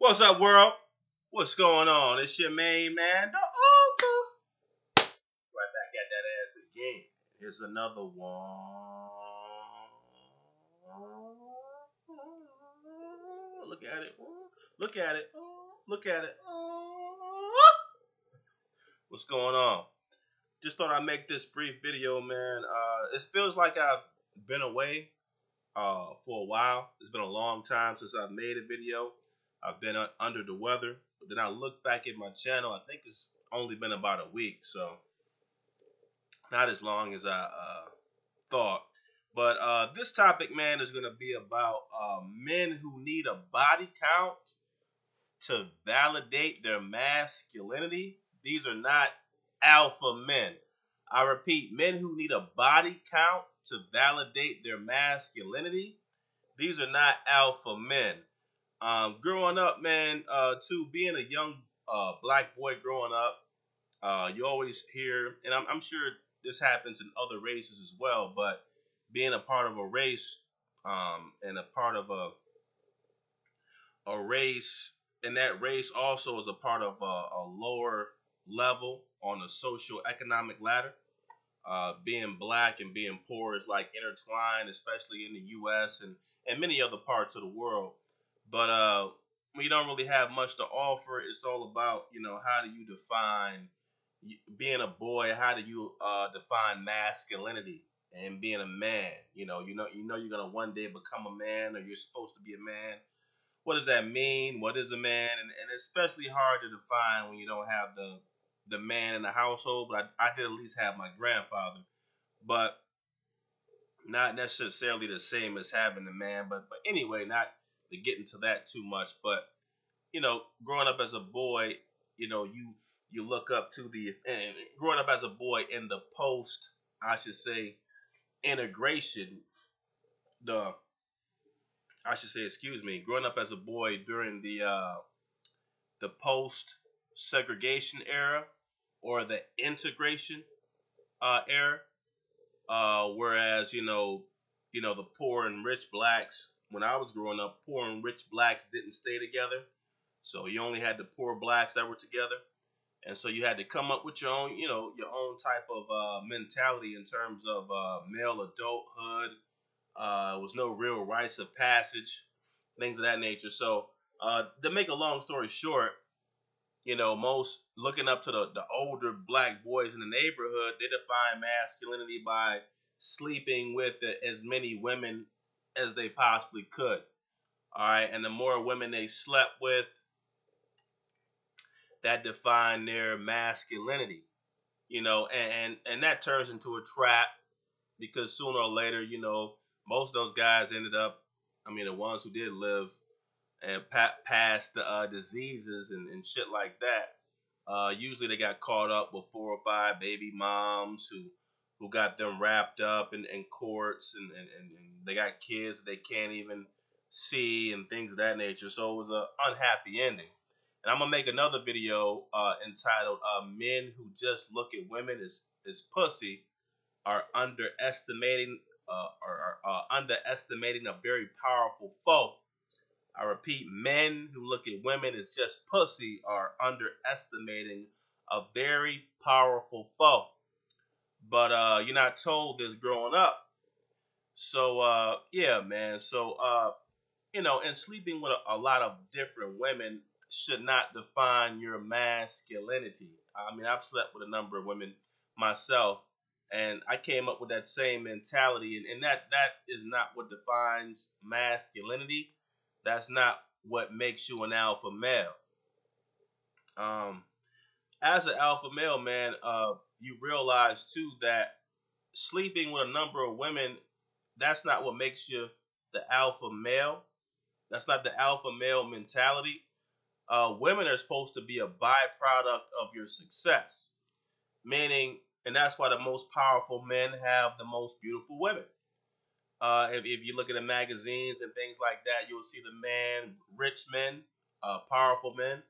What's up, world? What's going on? It's your main man, the author. Right back at that ass again. Here's another one. Look at it. Look at it. Look at it. What's going on? Just thought I'd make this brief video, man. It feels like I've been away for a while. It's been a long time since I've made a video. I've been under the weather, but then I look back at my channel. I think it's only been about a week, so not as long as I thought. But this topic, man, is going to be about men who need a body count to validate their masculinity. These are not alpha men. I repeat, men who need a body count to validate their masculinity. These are not alpha men. Growing up, man, too, being a young black boy growing up, you always hear, and I'm sure this happens in other races as well, but being a part of a race, and a part of a race, and that race also is a part of a lower level on the social economic ladder. Being black and being poor is like intertwined, especially in the U.S. and many other parts of the world. But when you don't really have much to offer, it's all about, how do you define being a boy? How do you define masculinity and being a man? You know you're gonna one day become a man, or you're supposed to be a man. What does that mean? What is a man? And it's especially hard to define when you don't have the man in the household. But I did at least have my grandfather, but not necessarily the same as having a man. But anyway, not to get into that too much. But growing up as a boy, you look up to growing up as a boy in the post, I should say, integration. Growing up as a boy during the post segregation era or the integration era. Whereas the poor and rich blacks, when I was growing up, poor and rich blacks didn't stay together. So you only had the poor blacks that were together, and so you had to come up with your own type of mentality in terms of male adulthood. It was no real rites of passage, things of that nature. So to make a long story short, most looking up to the older black boys in the neighborhood, they define masculinity by sleeping with as many women as they possibly could. All right, and the more women they slept with, that defined their masculinity. And that turns into a trap, because sooner or later, most of those guys ended up, the ones who did live and passed the diseases and shit like that. Usually they got caught up with 4 or 5 baby moms who got them wrapped up in courts, and they got kids that they can't even see and things of that nature. So it was an unhappy ending. And I'm going to make another video entitled Men Who Just Look at Women as Pussy Are Underestimating Underestimating a Very Powerful Foe. I repeat, men who look at women as just pussy are underestimating a very powerful foe. But you're not told this growing up. So yeah, man. So and sleeping with a lot of different women should not define your masculinity. I've slept with a number of women myself, and I came up with that same mentality, and that is not what defines masculinity. That's not what makes you an alpha male. As an alpha male, man, you realize too that sleeping with a number of women, that's not what makes you the alpha male. That's not the alpha male mentality. Women are supposed to be a byproduct of your success. Meaning, and that's why the most powerful men have the most beautiful women. If you look at the magazines and things like that, you'll see rich men, powerful men.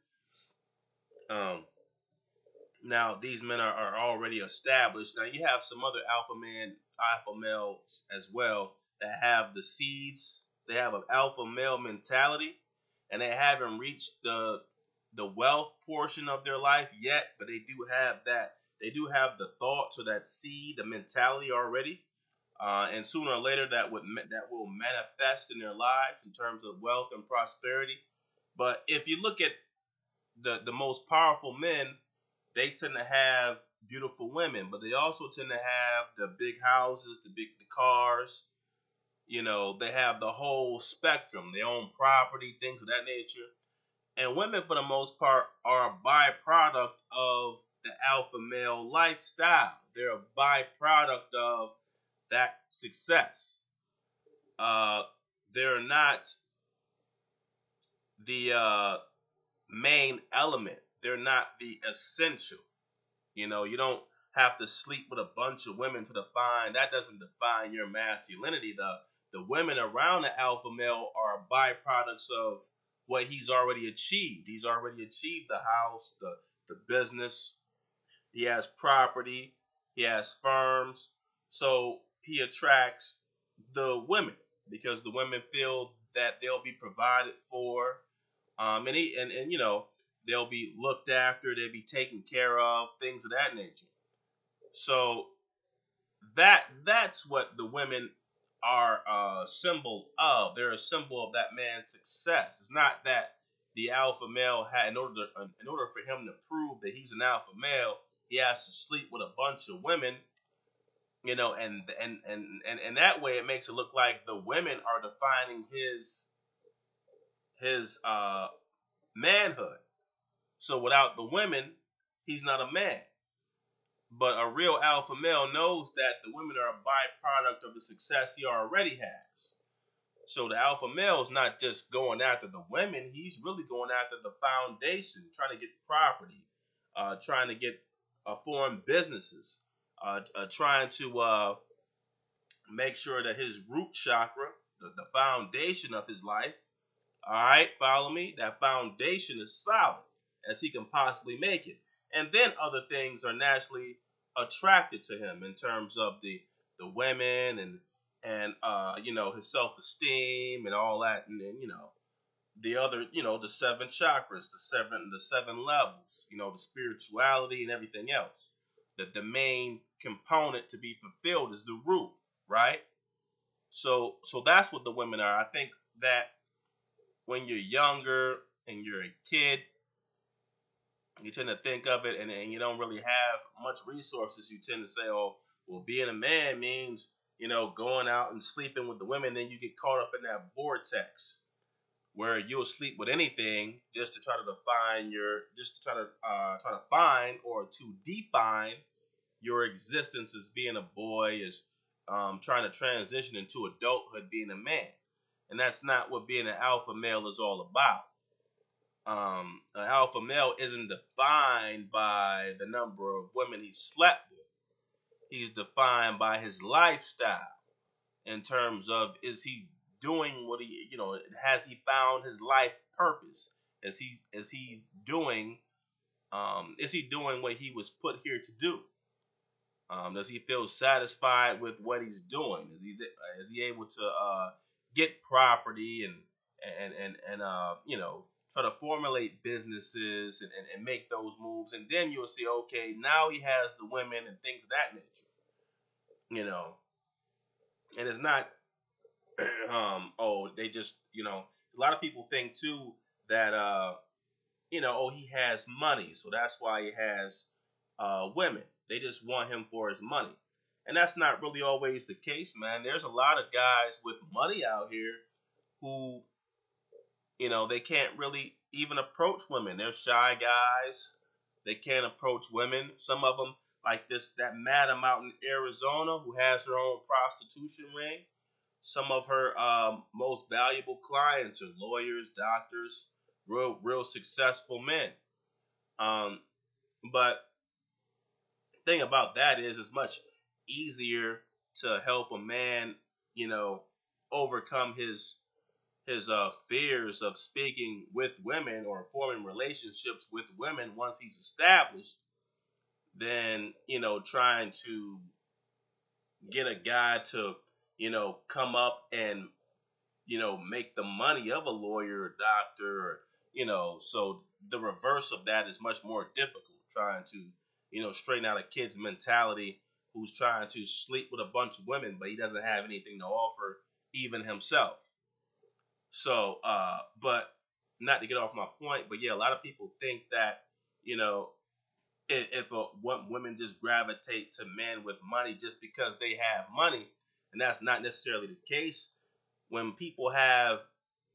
Now these men are already established. Now you have some other alpha males as well that have the seeds. They have an alpha male mentality, and they haven't reached the wealth portion of their life yet, but they do have that. They do have the thoughts or that seed, the mentality already, and sooner or later that will manifest in their lives in terms of wealth and prosperity. But if you look at the most powerful men, they tend to have beautiful women, but they also tend to have the big houses, the cars. They have the whole spectrum. They own property, things of that nature. And women, for the most part, are a byproduct of the alpha male lifestyle. They're a byproduct of that success. Uh, they're not the main element. They're not the essential. You don't have to sleep with a bunch of women to define. That doesn't define your masculinity. The women around the alpha male are byproducts of what he's already achieved. He's already achieved the house, the business. He has property. He has firms. So he attracts the women because the women feel that they'll be provided for, and they'll be looked after, they'll be taken care of, things of that nature. So that's what the women are a symbol of. They're a symbol of that man's success. It's not that the alpha male had in order for him to prove that he's an alpha male, he has to sleep with a bunch of women. And that way it makes it look like the women are defining his manhood. So without the women, he's not a man. But a real alpha male knows that the women are a byproduct of the success he already has. So the alpha male is not just going after the women, he's really going after the foundation, trying to get property, trying to get foreign businesses, trying to make sure that his root chakra, the foundation of his life, all right, follow me, that foundation is solid as he can possibly make it. And then other things are naturally attracted to him in terms of the women and his self-esteem and all that, and then the other, the seven chakras, the seven levels, the spirituality and everything else. That the main component to be fulfilled is the root, right? So that's what the women are. I think that when you're younger and you're a kid, you tend to think of it, and you don't really have much resources. You tend to say, oh, well, being a man means, going out and sleeping with the women. Then you get caught up in that vortex where you'll sleep with anything just to try to find or to define your existence as being a boy, as trying to transition into adulthood being a man. And that's not what being an alpha male is all about. An alpha male isn't defined by the number of women he slept with. He's defined by his lifestyle in terms of, is he doing what has he found his life purpose? Is he doing what he was put here to do? Does he feel satisfied with what he's doing? Is he able to get property and try to formulate businesses and make those moves? And then you'll see, okay, now he has the women and things of that nature. And it's not they just a lot of people think too that he has money, so that's why he has women. They just want him for his money. And that's not really always the case, man. There's a lot of guys with money out here who, they can't really even approach women. They're shy guys. They can't approach women. Some of them, like that madam out in Arizona who has her own prostitution ring. Some of her most valuable clients are lawyers, doctors, real successful men. But the thing about that is, it's much easier to help a man, overcome his fears of speaking with women or forming relationships with women once he's established, than trying to get a guy to come up and make the money of a lawyer or doctor, or, so the reverse of that is much more difficult, trying to, straighten out a kid's mentality who's trying to sleep with a bunch of women, but he doesn't have anything to offer even himself. So, but not to get off my point, but yeah, a lot of people think that, you know, if women just gravitate to men with money just because they have money, and that's not necessarily the case. When people have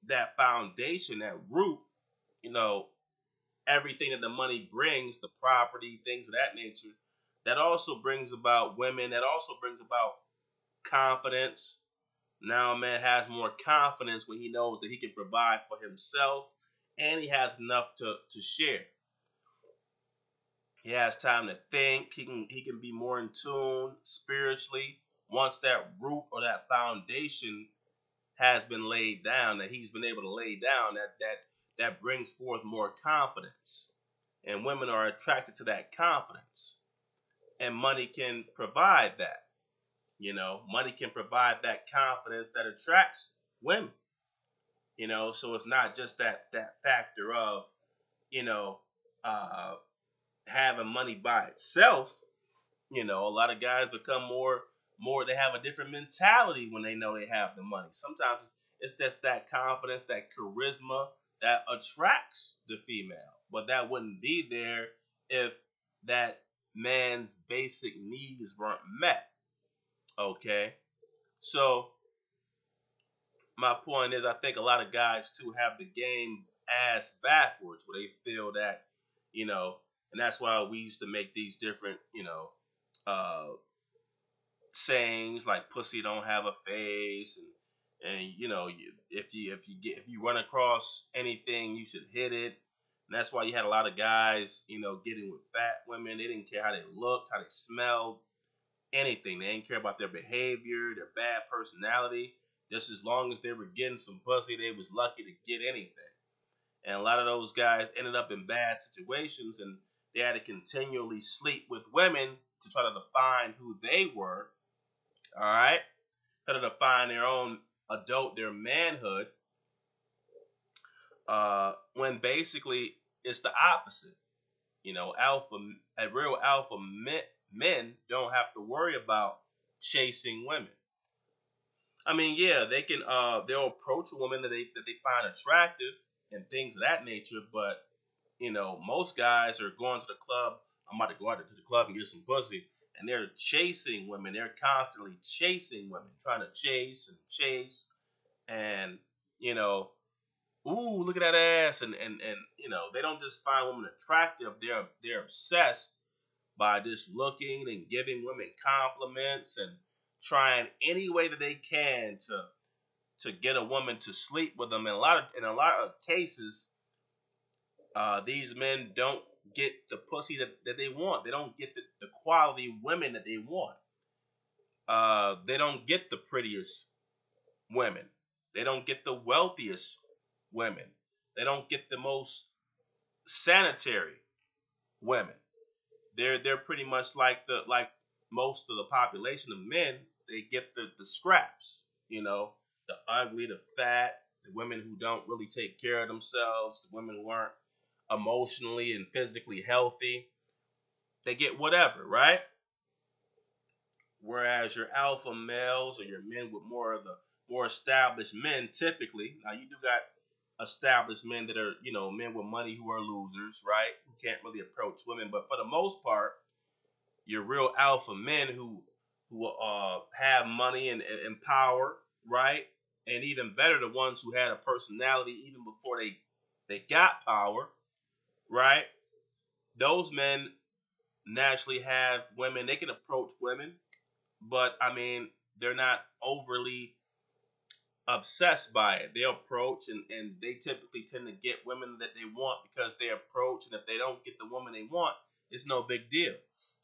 that foundation, that root, you know, everything that the money brings, the property, things of that nature, that also brings about women, that also brings about confidence. Now a man has more confidence when he knows that he can provide for himself and he has enough to share. He has time to think. He can be more in tune spiritually once that root or that foundation has been laid down, that he's been able to lay down, that brings forth more confidence. And women are attracted to that confidence. And money can provide that. Money can provide that confidence that attracts women. So it's not just that factor of, you know, uh, having money by itself. A lot of guys become more. They have a different mentality when they know they have the money. Sometimes it's just that confidence, that charisma that attracts the female, but that wouldn't be there if that man's basic needs weren't met. Okay, so my point is, I think a lot of guys too have the game ass backwards, where they feel that, and that's why we used to make these different, uh, sayings like "pussy don't have a face," and if you run across anything, you should hit it. And that's why you had a lot of guys, getting with fat women. They didn't care how they looked, how they smelled, anything. They didn't care about their behavior, their bad personality. Just as long as they were getting some pussy, they was lucky to get anything. And a lot of those guys ended up in bad situations, and they had to continually sleep with women to try to define who they were. All right, try to define their own their manhood. When basically it's the opposite. A real alpha men don't have to worry about chasing women. I mean, yeah, they'll approach a woman that they find attractive and things of that nature, but most guys are going to the club. I'm about to go out to the club and get some pussy, and they're chasing women. They're constantly chasing women, trying to chase, and ooh, look at that ass, and they don't just find women attractive. They're obsessed by just looking and giving women compliments and trying any way that they can to get a woman to sleep with them. And in a lot of cases, these men don't get the pussy that they want. They don't get the quality women that they want. They don't get the prettiest women. They don't get the wealthiest women. They don't get the most sanitary women. They're pretty much like most of the population of men. They get the scraps, the ugly, the fat, the women who don't really take care of themselves, the women who aren't emotionally and physically healthy. They get whatever, right? Whereas your alpha males or your men with more of the more established men, typically, now you do got established men that are, men with money who are losers, right? Who can't really approach women. But for the most part, your real alpha men who have money and power, right? And even better, the ones who had a personality even before they got power, right? Those men naturally have women. They can approach women, but I mean, they're not overly obsessed by it. They approach and they typically tend to get women that they want because they approach, and if they don't get the woman they want, it's no big deal.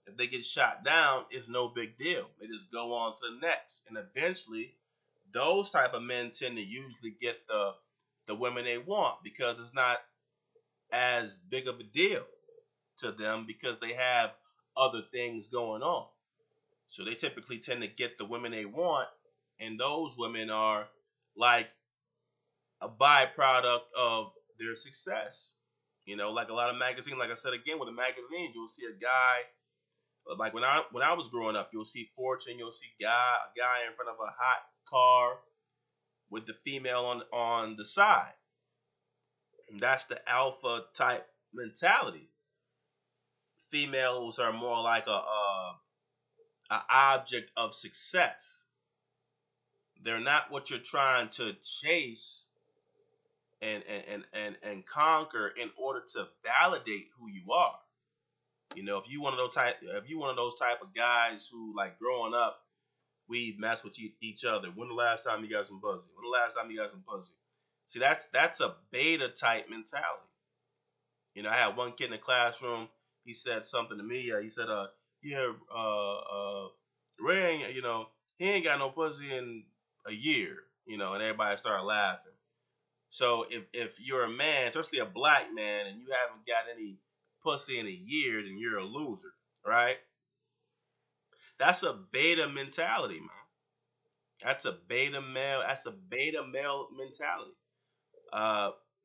If they get shot down, it's no big deal. They just go on to the next. And eventually, those type of men tend to usually get the women they want because it's not as big of a deal to them because they have other things going on. So they typically tend to get the women they want, and those women are like a byproduct of their success. You know, like a lot of magazines, like I said again, with the magazines, you'll see a guy, like when I was growing up, you'll see Fortune, you'll see a guy in front of a hot car with the female on the side. And that's the alpha type mentality. Females are more like a object of success. They're not what you're trying to chase and conquer in order to validate who you are. You know, if you one of those type of guys who, like, growing up, we mess with each other. When the last time you got some pussy? When the last time you got some pussy? See, that's a beta type mentality. You know, I had one kid in the classroom. He said something to me. He said, yeah, Ray, you know, he ain't got no pussy in a year. You know, and everybody started laughing. So if you're a man, especially a black man, and you haven't got any pussy in a year, then you're a loser, right? That's a beta mentality, man. That's a beta male. That's a beta male mentality.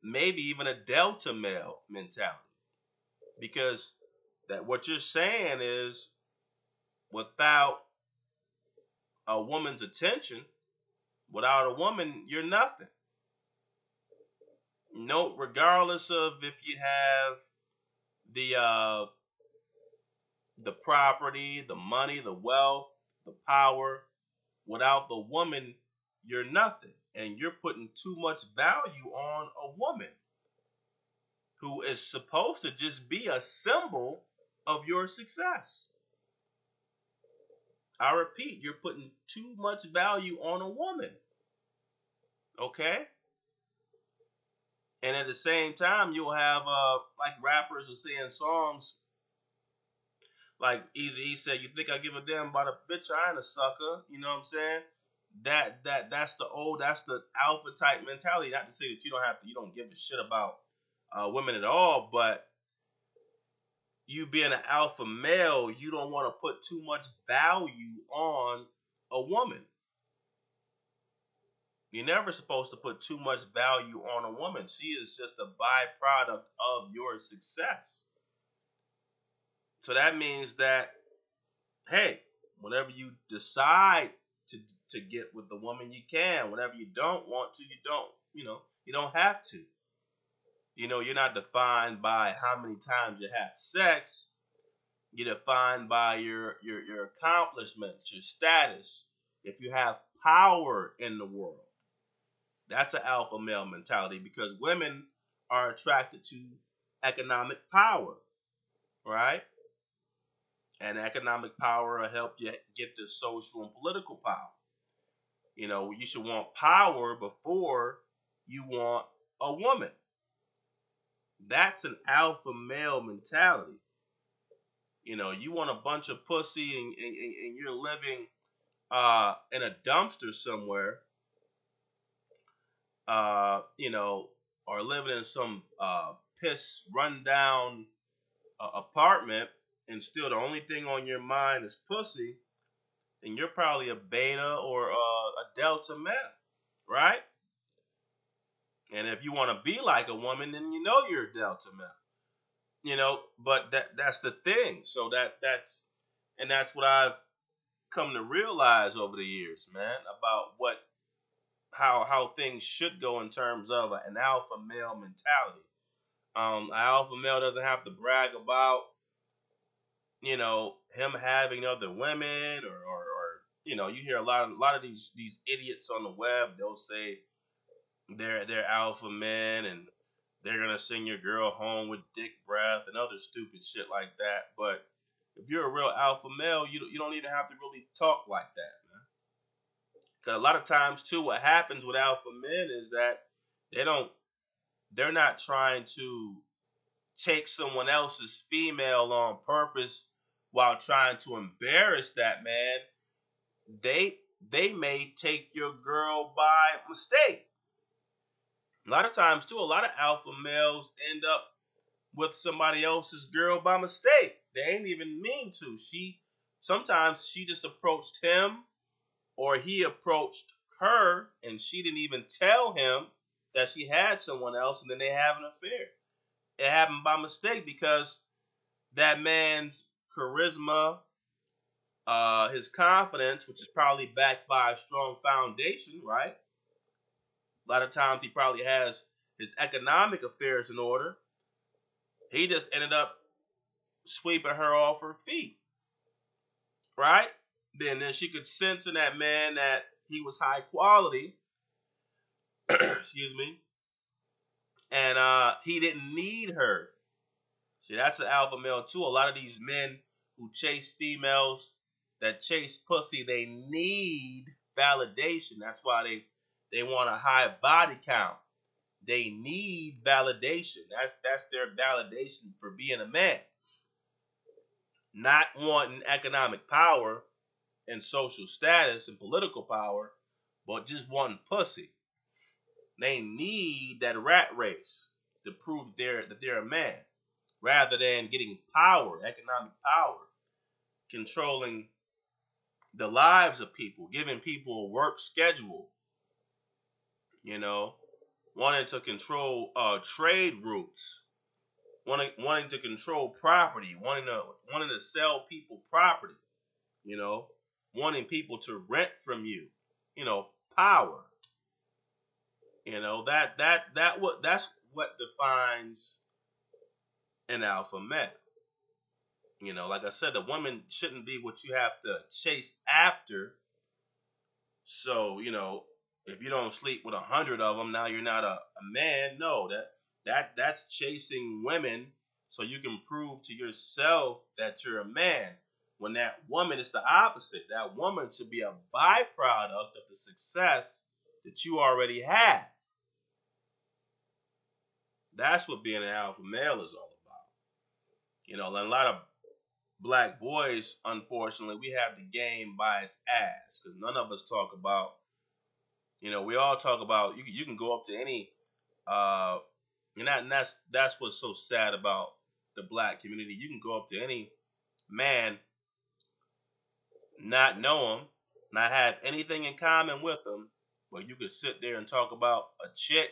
Maybe even a delta male mentality, because that what you're saying is, without a woman's attention, without a woman, you're nothing. No, regardless of if you have the property, the money, the wealth, the power, without the woman, you're nothing. And you're putting too much value on a woman who is supposed to just be a symbol of your success. I repeat, you're putting too much value on a woman. Okay? And at the same time, you'll have like rappers who saying songs like Eazy-E said, "You think I give a damn about a bitch? I ain't a sucker." You know what I'm saying? That's the alpha type mentality. Not to say that you don't give a shit about women at all, but you being an alpha male, you don't want to put too much value on a woman. You're never supposed to put too much value on a woman. She is just a byproduct of your success. So that means that, hey, whenever you decide to get with the woman, you can. Whenever you don't want to, you don't. You don't have to. You're not defined by how many times you have sex. You're defined by your accomplishments, your status. If you have power in the world. That's an alpha male mentality, because women are attracted to economic power, right? And economic power will help you get the social and political power. You should want power before you want a woman. That's an alpha male mentality. You want a bunch of pussy and you're living in a dumpster somewhere. Or living in some piss rundown apartment, and still the only thing on your mind is pussy, then you're probably a beta or a delta male, right? And if you want to be like a woman, then you're a delta male. But that's the thing. So that's what I've come to realize over the years, man, about how things should go in terms of an alpha male mentality. An alpha male doesn't have to brag about, him having other women or you hear a lot of these idiots on the web. They'll say they're alpha men and they're gonna send your girl home with dick breath and other stupid shit like that. But if you're a real alpha male, you don't even have to really talk like that. Because a lot of times, too, what happens with alpha men is that they're not trying to take someone else's female on purpose while trying to embarrass that man. They may take your girl by mistake. A lot of times, too, a lot of alpha males end up with somebody else's girl by mistake. They ain't even mean to. Sometimes she just approached him, or he approached her and she didn't even tell him, that she had someone else, and then they have an affair. It happened by mistake because that man's charisma, his confidence, which is probably backed by a strong foundation, right? A lot of times he probably has his economic affairs in order. He just ended up sweeping her off her feet, right? Then she could sense in that man that he was high quality, excuse me, and he didn't need her. See, that's an alpha male too. A lot of these men who chase females that chase pussy, they need validation. That's why they want a high body count. They need validation. That's their validation for being a man. Not wanting economic power and social status and political power, but just wanting pussy. They need that rat race to prove that they're a man, rather than getting power, economic power, controlling the lives of people, giving people a work schedule, wanting to control trade routes, wanting to control property, wanting to sell people property, wanting people to rent from you, power. That's what defines an alpha male. Like I said, the woman shouldn't be what you have to chase after. So, if you don't sleep with 100 of them, now you're not a man. No, that's chasing women so you can prove to yourself that you're a man. When that woman is the opposite. That woman should be a byproduct of the success that you already have. That's what being an alpha male is all about. A lot of black boys, unfortunately, we have the game by its ass because none of us talk about. We all talk about. You can go up to any, and that's what's so sad about the black community. You can go up to any man, not know him, not have anything in common with him, but you could sit there and talk about a chick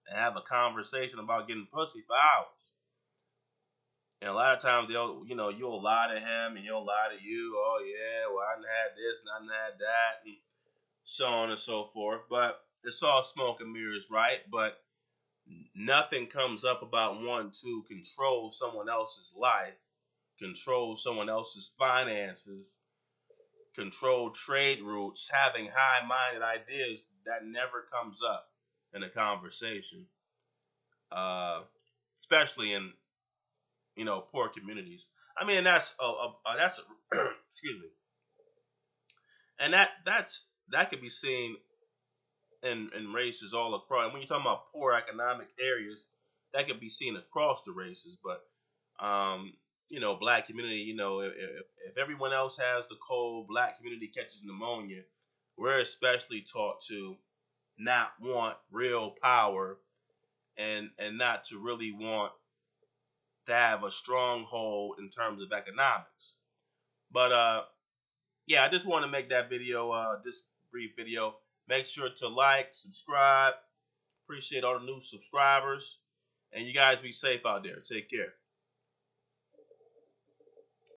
and have a conversation about getting pussy for hours. And a lot of times you'll lie to him and he'll lie to you. Oh yeah, well I done had this and I done had that, and so on and so forth. But it's all smoke and mirrors, right? But nothing comes up about wanting to control someone else's life, control someone else's finances, control trade routes, having high-minded ideas. That never comes up in a conversation, especially in poor communities. I mean, that's excuse me, and that could be seen in races all across. And when you're talking about poor economic areas, that could be seen across the races. But black community, if everyone else has the cold, black community catches pneumonia. We're especially taught to not want real power and not to really want to have a stronghold in terms of economics. But yeah, I just want to make that video, this brief video. Make sure to like, subscribe. Appreciate all the new subscribers. And you guys be safe out there. Take care.